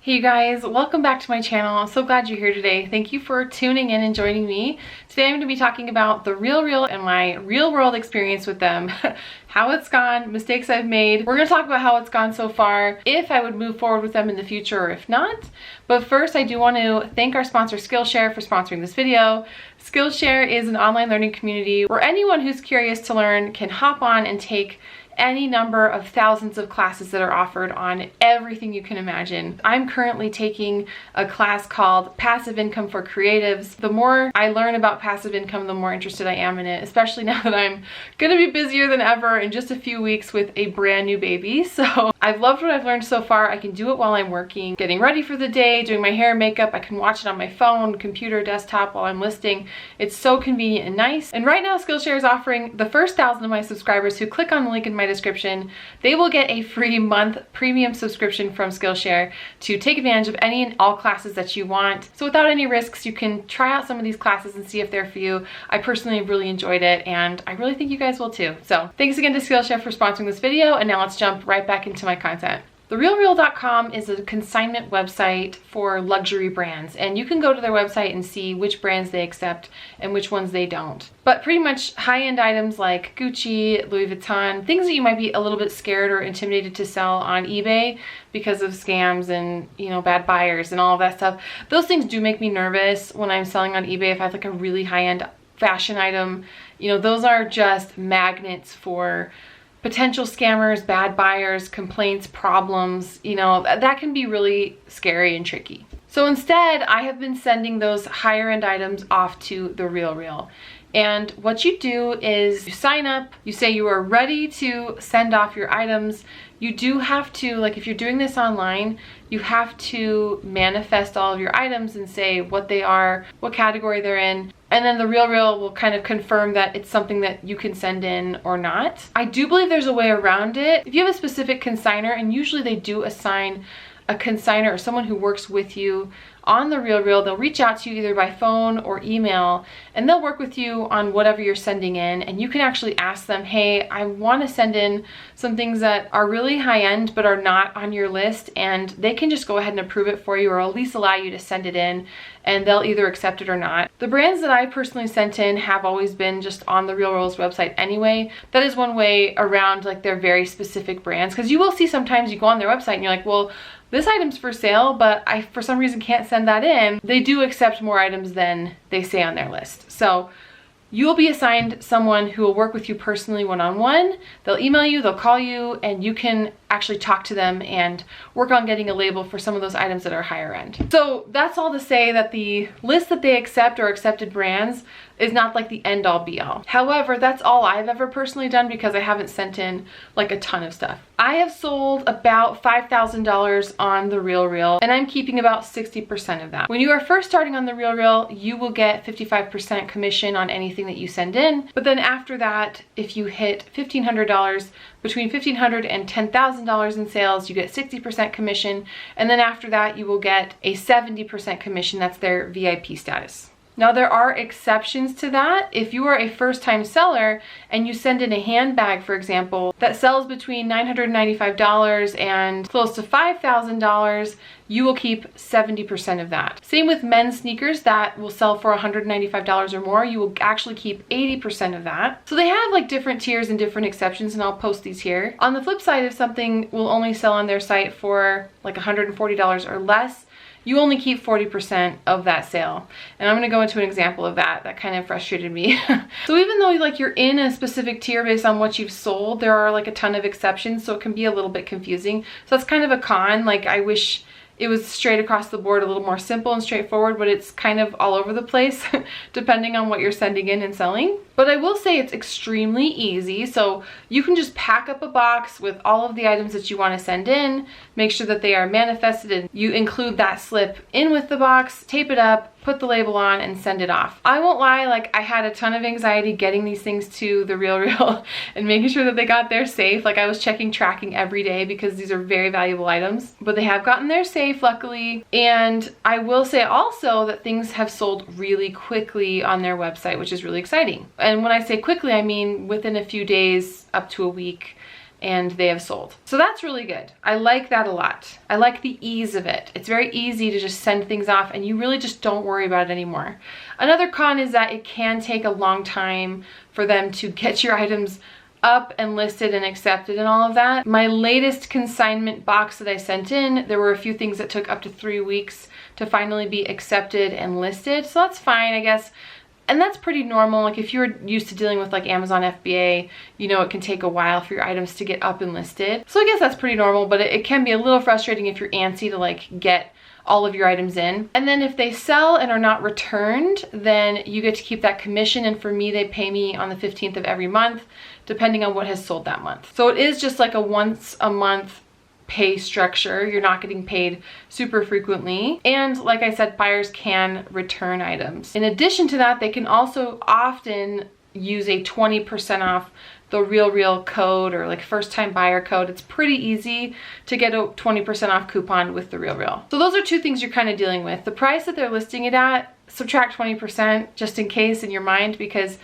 Hey you guys, welcome back to my channel. I'm so glad you're here today. Thank you for tuning in and joining me. Today I'm going to be talking about the RealReal and my real world experience with them, how it's gone, mistakes I've made. We're going to talk about how it's gone so far, if I would move forward with them in the future or if not. But first I do want to thank our sponsor Skillshare for sponsoring this video. Skillshare is an online learning community where anyone who's curious to learn can hop on and take any number of thousands of classes that are offered on everything you can imagine. I'm currently taking a class called Passive Income for Creatives. The more I learn about passive income, the more interested I am in it, especially now that I'm gonna be busier than ever in just a few weeks with a brand new baby. So I've loved what I've learned so far. I can do it while I'm working, getting ready for the day, doing my hair and makeup. I can watch it on my phone, computer, desktop while I'm listing. It's so convenient and nice. And right now Skillshare is offering the first 1,000 of my subscribers who click on the link in my description, they will get a free month premium subscription from Skillshare to take advantage of any and all classes that you want. So without any risks, you can try out some of these classes and see if they're for you. I personally really enjoyed it and I really think you guys will too. So thanks again to Skillshare for sponsoring this video, and now let's jump right back into my content. TheRealReal.com is a consignment website for luxury brands, and you can go to their website and see which brands they accept and which ones they don't. But pretty much high-end items like Gucci, Louis Vuitton, things that you might be a little bit scared or intimidated to sell on eBay because of scams and, bad buyers and all of that stuff. Those things do make me nervous when I'm selling on eBay. If I have like a really high-end fashion item, those are just magnets for potential scammers, bad buyers, complaints, problems, that can be really scary and tricky. So instead, I have been sending those higher end items off to The RealReal. And what you do is you sign up, you say you are ready to send off your items. You do have to, like if you're doing this online, you have to manifest all of your items and say what they are, what category they're in, and then The RealReal will kind of confirm that it's something that you can send in or not. I do believe there's a way around it. If you have a specific consignor, and usually they do assign a consignor or someone who works with you on The RealReal, they'll reach out to you either by phone or email, and they'll work with you on whatever you're sending in. And you can actually ask them, hey, I want to send in some things that are really high end but are not on your list, and they can just go ahead and approve it for you, or at least allow you to send it in, and they'll either accept it or not. The brands that I personally sent in have always been just on The RealReal's website anyway. That is one way around like their very specific brands, because you will see sometimes you go on their website and you're like, well, this item's for sale, but I for some reason can't send that in. They do accept more items than they say on their list. So you will be assigned someone who will work with you personally one-on-one. They'll email you, they'll call you, and you can actually talk to them and work on getting a label for some of those items that are higher end. So that's all to say that the list that they accept or accepted brands is not like the end all be all. However, that's all I've ever personally done because I haven't sent in like a ton of stuff. I have sold about $5,000 on The RealReal, and I'm keeping about 60% of that. When you are first starting on The RealReal, you will get 55% commission on anything that you send in. But then after that, if you hit $1,500, between $1,500 and $10,000 in sales, you get 60% commission. And then after that, you will get a 70% commission. That's their VIP status. Now there are exceptions to that. If you are a first-time seller and you send in a handbag, for example, that sells between $995 and close to $5,000, you will keep 70% of that. Same with men's sneakers that will sell for $195 or more. You will actually keep 80% of that. So they have like different tiers and different exceptions, and I'll post these here. On the flip side, if something will only sell on their site for like $140 or less, you only keep 40% of that sale. And I'm gonna go into an example of that. That kind of frustrated me. So even though like you're in a specific tier based on what you've sold, there are like a ton of exceptions, so it can be a little bit confusing. So that's kind of a con. Like I wish it was straight across the board, a little more simple and straightforward, but it's kind of all over the place depending on what you're sending in and selling. But I will say it's extremely easy. So you can just pack up a box with all of the items that you want to send in, make sure that they are manifested, and you include that slip in with the box, tape it up, put the label on, and send it off. I won't lie, like I had a ton of anxiety getting these things to The RealReal and making sure that they got there safe. Like I was checking tracking every day because these are very valuable items, but they have gotten there safe, luckily. And I will say also that things have sold really quickly on their website, which is really exciting. And when I say quickly, I mean within a few days up to a week. and they have sold. So that's really good. I like that a lot. I like the ease of it. It's very easy to just send things off and you really just don't worry about it anymore. Another con is that it can take a long time for them to get your items up and listed and accepted and all of that. My latest consignment box that I sent in, there were a few things that took up to 3 weeks to finally be accepted and listed. So that's fine, I guess. And that's pretty normal. Like if you're used to dealing with like Amazon FBA, you know it can take a while for your items to get up and listed. So I guess that's pretty normal, but it can be a little frustrating if you're antsy to like get all of your items in. And then if they sell and are not returned, then you get to keep that commission. And for me, they pay me on the 15th of every month, depending on what has sold that month. So it is just like a once a month pay structure. You're not getting paid super frequently. And like I said, buyers can return items. In addition to that, they can also often use a 20% off The RealReal code or like first time buyer code. It's pretty easy to get a 20% off coupon with The RealReal. So those are two things you're kind of dealing with. The price that they're listing it at, subtract 20% just in case in your mind, because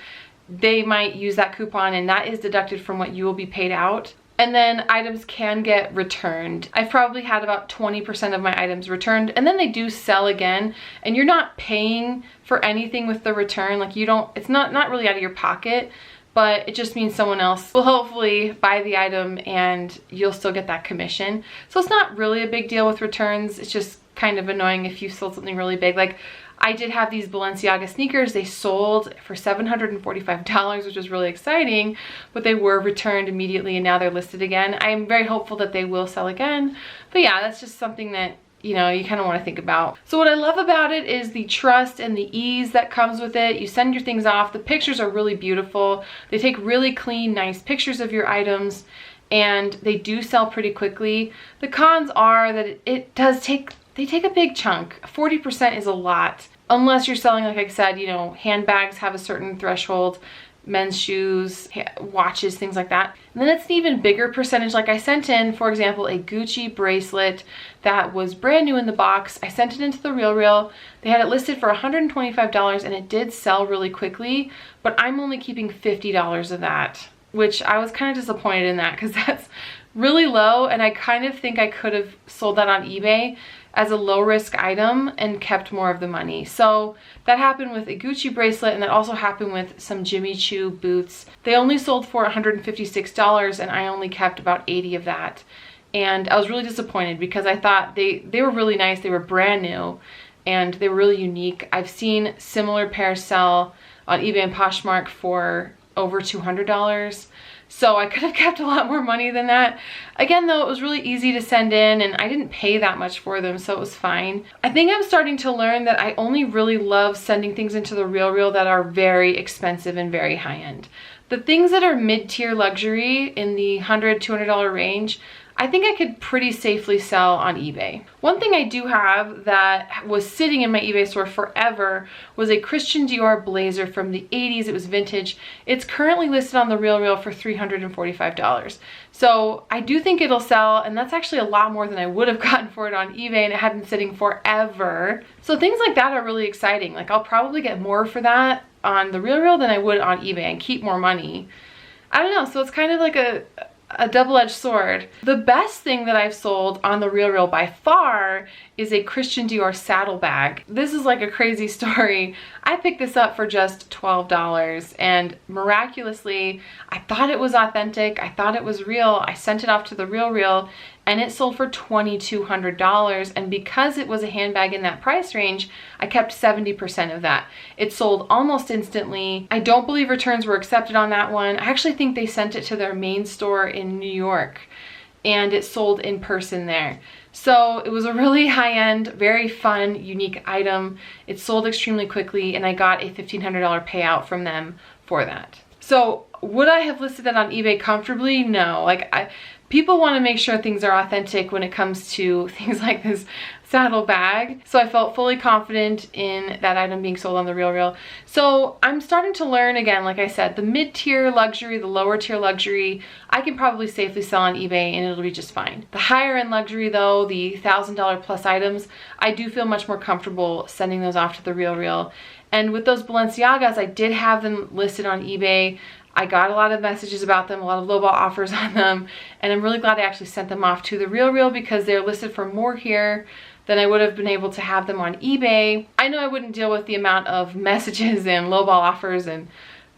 they might use that coupon and that is deducted from what you will be paid out. And then items can get returned. I've probably had about 20% of my items returned, and then they do sell again, and you're not paying for anything with the return. Like it's not really out of your pocket, but it just means someone else will hopefully buy the item and you'll still get that commission. So it's not really a big deal with returns. It's just kind of annoying if you sold something really big. Like I did have these Balenciaga sneakers. They sold for $745, which was really exciting, but they were returned immediately and now they're listed again. I am very hopeful that they will sell again. But yeah, that's just something that, you know, you kind of want to think about. So what I love about it is the trust and the ease that comes with it. You send your things off. The pictures are really beautiful. They take really clean, nice pictures of your items, and they do sell pretty quickly. The cons are that they take a big chunk. 40% is a lot. Unless you're selling, like I said, you know, handbags have a certain threshold, men's shoes, watches, things like that. And then it's an even bigger percentage. Like I sent in, for example, a Gucci bracelet that was brand new in the box. I sent it into The RealReal. They had it listed for $125 and it did sell really quickly, but I'm only keeping $50 of that, which I was kind of disappointed in that because that's really low, and I kind of think I could have sold that on eBay as a low risk item and kept more of the money. So that happened with a Gucci bracelet, and that also happened with some Jimmy Choo boots. They only sold for $156 and I only kept about 80 of that. And I was really disappointed because I thought they were really nice. They were brand new and they were really unique. I've seen similar pairs sell on eBay and Poshmark for over $200. So I could have kept a lot more money than that. Again, though, it was really easy to send in and I didn't pay that much for them, so it was fine. I think I'm starting to learn that I only really love sending things into The RealReal that are very expensive and very high-end. The things that are mid-tier luxury in the $100, $200 range, I think I could pretty safely sell on eBay. One thing I do have that was sitting in my eBay store forever was a Christian Dior blazer from the 80s. It was vintage. It's currently listed on The RealReal for $345. So I do think it'll sell, and that's actually a lot more than I would have gotten for it on eBay, and it had been sitting forever. So things like that are really exciting. Like I'll probably get more for that on The RealReal than I would on eBay and keep more money. I don't know, so it's kind of like a double-edged sword. The best thing that I've sold on The RealReal by far is a Christian Dior saddlebag. This is like a crazy story. I picked this up for just $12 and miraculously, I thought it was authentic. I thought it was real. I sent it off to The RealReal and it sold for $2,200. And because it was a handbag in that price range, I kept 70% of that. It sold almost instantly. I don't believe returns were accepted on that one. I actually think they sent it to their main store in New York and it sold in person there. So it was a really high-end, very fun, unique item. It sold extremely quickly and I got a $1,500 payout from them for that. So would I have listed that on eBay comfortably? No. People want to make sure things are authentic when it comes to things like this saddle bag. So I felt fully confident in that item being sold on The RealReal. So I'm starting to learn again, like I said, the mid-tier luxury, the lower tier luxury, I can probably safely sell on eBay and it'll be just fine. The higher end luxury though, the $1,000 plus items, I do feel much more comfortable sending those off to The RealReal. And with those Balenciagas, I did have them listed on eBay. I got a lot of messages about them, a lot of lowball offers on them, and I'm really glad I actually sent them off to The RealReal because they're listed for more here than I would have been able to have them on eBay. I know I wouldn't deal with the amount of messages and lowball offers and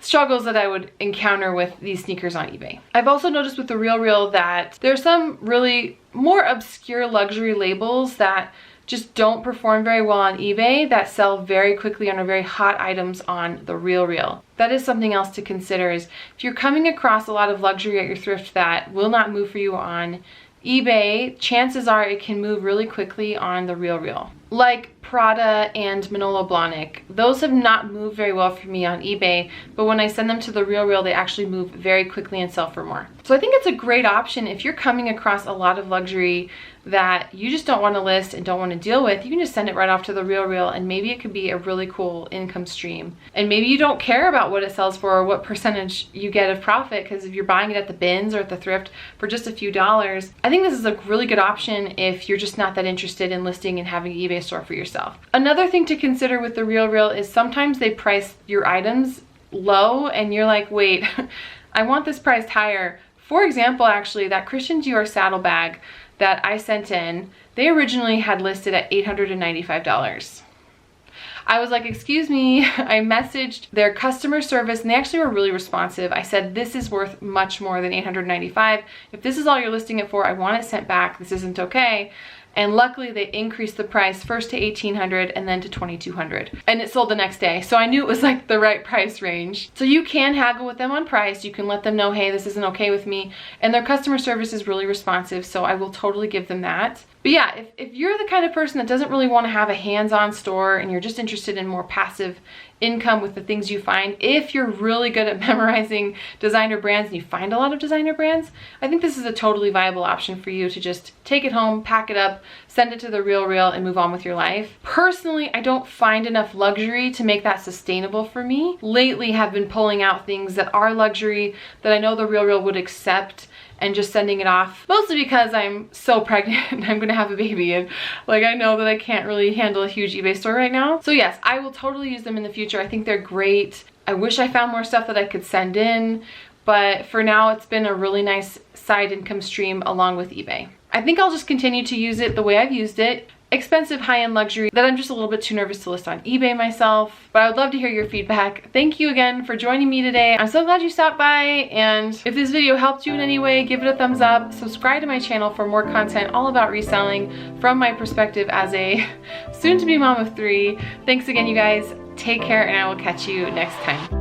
struggles that I would encounter with these sneakers on eBay. I've also noticed with The RealReal that there's some really more obscure luxury labels that just don't perform very well on eBay that sell very quickly and are very hot items on The RealReal. That is something else to consider, is if you're coming across a lot of luxury at your thrift that will not move for you on eBay, chances are it can move really quickly on The RealReal. Like Prada and Manolo Blahnik. Those have not moved very well for me on eBay, but when I send them to The RealReal, they actually move very quickly and sell for more. So I think it's a great option if you're coming across a lot of luxury that you just don't want to list and don't want to deal with. You can just send it right off to The RealReal, and maybe it could be a really cool income stream. And maybe you don't care about what it sells for or what percentage you get of profit, because if you're buying it at the bins or at the thrift for just a few dollars, I think this is a really good option if you're just not that interested in listing and having an eBay store for yourself. Another thing to consider with The RealReal is sometimes they price your items low and you're like, wait, I want this priced higher. For example, actually, that Christian Dior saddlebag that I sent in, they originally had listed at $895. I was like, excuse me, I messaged their customer service and they actually were really responsive. I said, this is worth much more than $895. If this is all you're listing it for, I want it sent back. This isn't okay. And luckily they increased the price first to $1,800 and then to $2,200. And it sold the next day. So I knew it was like the right price range. So you can haggle with them on price. You can let them know, hey, this isn't okay with me. And their customer service is really responsive. So I will totally give them that. But yeah, if you're the kind of person that doesn't really want to have a hands-on store and you're just interested in more passive income with the things you find, if you're really good at memorizing designer brands and you find a lot of designer brands, I think this is a totally viable option for you to just take it home, pack it up, send it to The RealReal, and move on with your life. Personally, I don't find enough luxury to make that sustainable for me. Lately, have been pulling out things that are luxury that I know The RealReal would accept and just sending it off, mostly because I'm so pregnant and I'm gonna have a baby, and like I know that I can't really handle a huge eBay store right now. So yes, I will totally use them in the future. I think they're great. I wish I found more stuff that I could send in, but for now it's been a really nice side income stream along with eBay. I think I'll just continue to use it the way I've used it. Expensive high-end luxury that I'm just a little bit too nervous to list on eBay myself, but I would love to hear your feedback. Thank you again for joining me today. I'm so glad you stopped by, and if this video helped you in any way, give it a thumbs up, subscribe to my channel for more content all about reselling from my perspective as a soon-to-be mom of 3. Thanks again, you guys. Take care, and I will catch you next time.